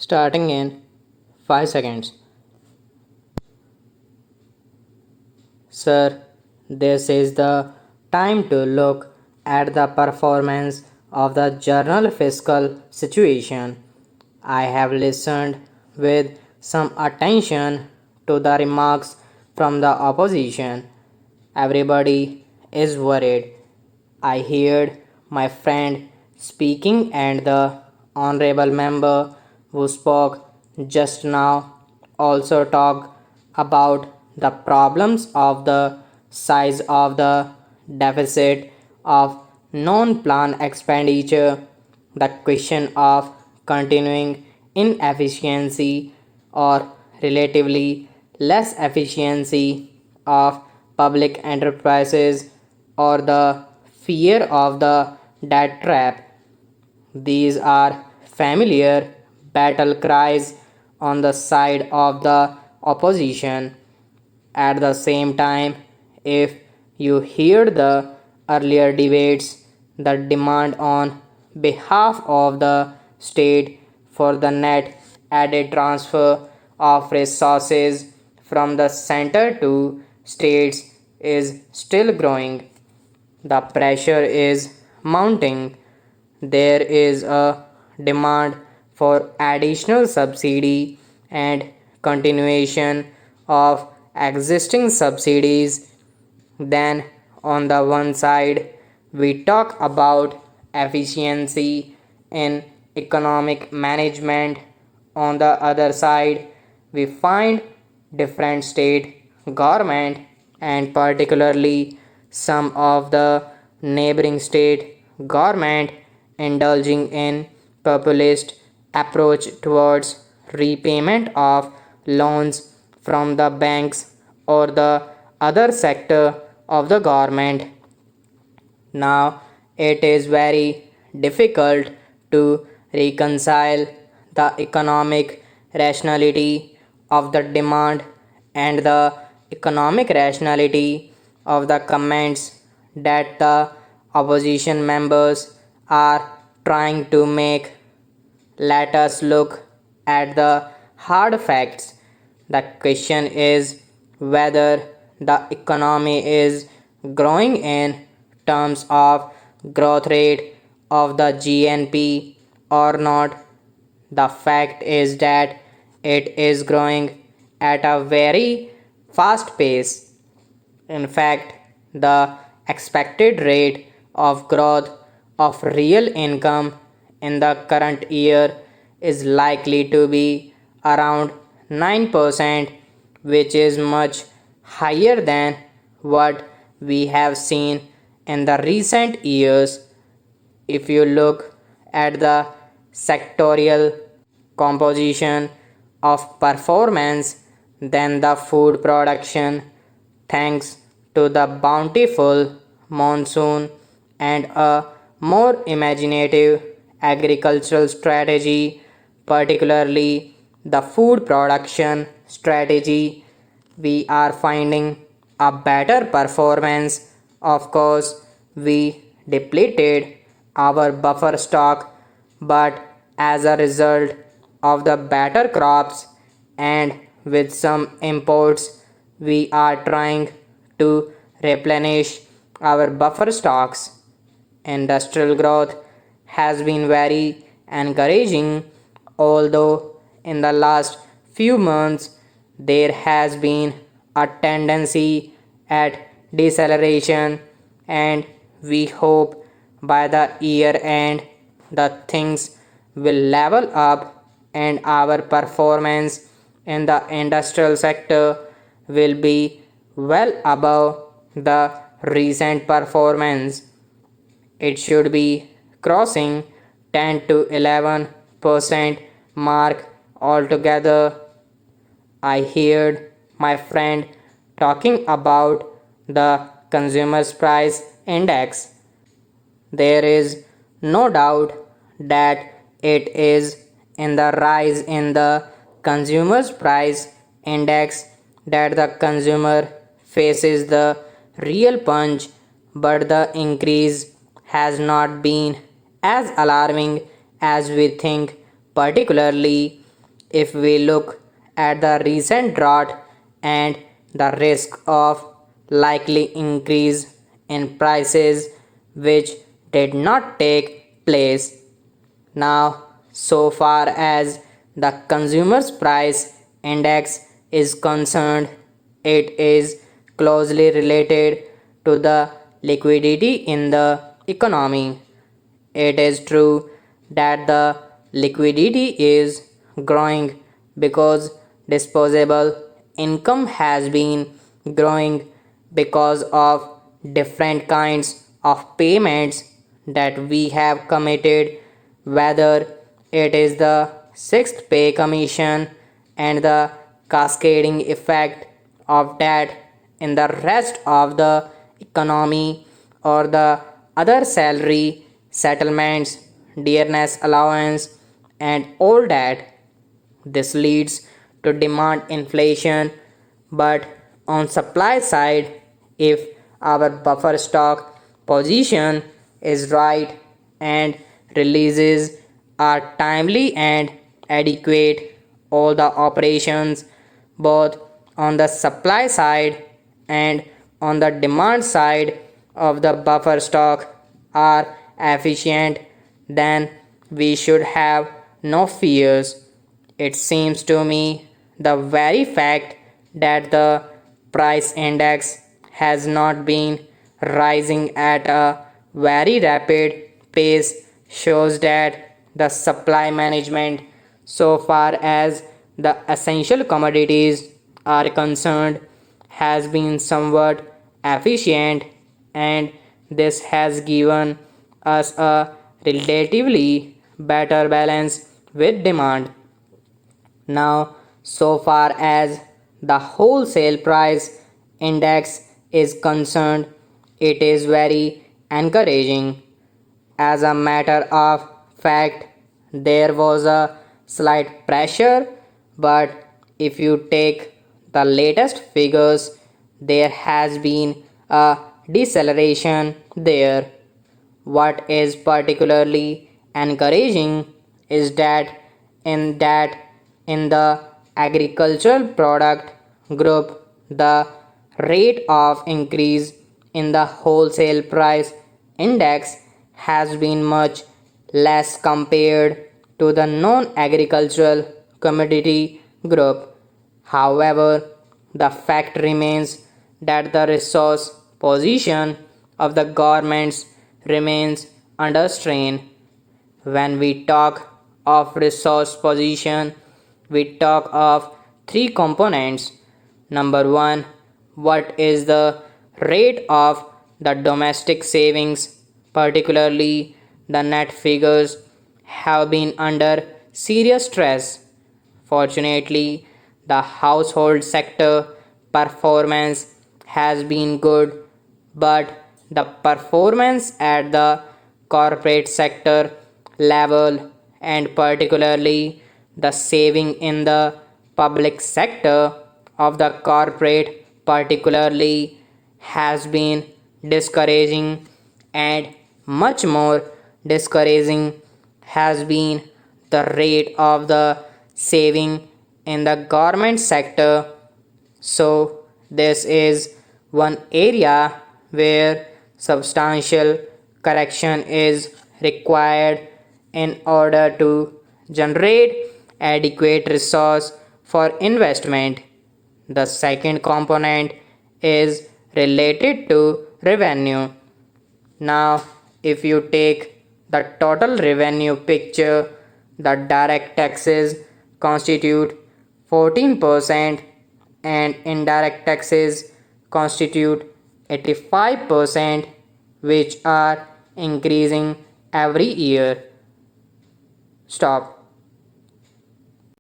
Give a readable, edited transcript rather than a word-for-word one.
Starting in 5 seconds. Sir, this is the time to look at the performance of the journal fiscal situation. I have listened with some attention to the remarks from the opposition. Everybody is worried. I heard my friend speaking and the honorable member who spoke just now also talked about the problems of the size of the deficit of non-plan expenditure, the question of continuing inefficiency or relatively less efficiency of public enterprises, or the fear of the debt trap. These are familiar battle cries on the side of the opposition. At the same time, if you hear the earlier debates, the demand on behalf of the state for the net added transfer of resources from the center to states is still growing. The pressure is mounting. There is a demand for additional subsidy and continuation of existing subsidies. Then, on the one side, we talk about efficiency in economic management. On the other side, we find different state government and particularly some of the neighboring state government indulging in populist approach towards repayment of loans from the banks or the other sector of the government. Now it is very difficult to reconcile the economic rationality of the demand and the economic rationality of the comments that the opposition members are trying to make. Let us look at the hard facts. The question is whether the economy is growing in terms of growth rate of the GNP or not. The fact is that it is growing at a very fast pace. In fact, the expected rate of growth of real income in the current year is likely to be around 9%, which is much higher than what we have seen in the recent years. If you look at the sectorial composition of performance, then the food production, thanks to the bountiful monsoon and a more imaginative agricultural strategy, particularly the food production strategy, we are finding a better performance. Of course, we depleted our buffer stock, but as a result of the better crops and with some imports, we are trying to replenish our buffer stocks. Industrial growth has been very encouraging, although in the last few months there has been a tendency at deceleration, and we hope by the year end the things will level up and our performance in the industrial sector will be well above the recent performance. It should be crossing 10 to 11% mark altogether. I heard my friend talking about the consumer's price index. There is no doubt that it is in the rise in the consumer's price index that the consumer faces the real punch, but the increase has not been as alarming as we think, particularly if we look at the recent drought and the risk of likely increase in prices which did not take place. Now, so far as the consumer's price index is concerned, it is closely related to the liquidity in the economy. It is true that the liquidity is growing because disposable income has been growing because of different kinds of payments that we have committed, whether it is the sixth pay commission and the cascading effect of that in the rest of the economy, or the other salary settlements, dearness allowance, and all that. This leads to demand inflation, but on supply side, if our buffer stock position is right and releases are timely and adequate, all the operations both on the supply side and on the demand side of the buffer stock are efficient, then we should have no fears. It seems to me the very fact that the price index has not been rising at a very rapid pace shows that the supply management, so far as the essential commodities are concerned, has been somewhat efficient, and this has given us a relatively better balance with demand. Now, so far as the wholesale price index is concerned, it is very encouraging. As a matter of fact, there was a slight pressure, but if you take the latest figures, there has been a deceleration there. What is particularly encouraging is that in the agricultural product group, the rate of increase in the wholesale price index has been much less compared to the non-agricultural commodity group. However, the fact remains that the resource position of the governments remains under strain. When we talk of resource position, we talk of three components. Number one, what is the rate of the domestic savings, particularly the net figures, have been under serious stress. Fortunately, the household sector performance has been good, but the performance at the corporate sector level, and particularly the saving in the public sector of the corporate particularly, has been discouraging, and much more discouraging has been the rate of the saving in the government sector. So, this is one area where substantial correction is required in order to generate adequate resource for investment. The second component is related to revenue. Now, if you take the total revenue picture, the direct taxes constitute 14% and indirect taxes constitute 85%, which are increasing every year. Stop.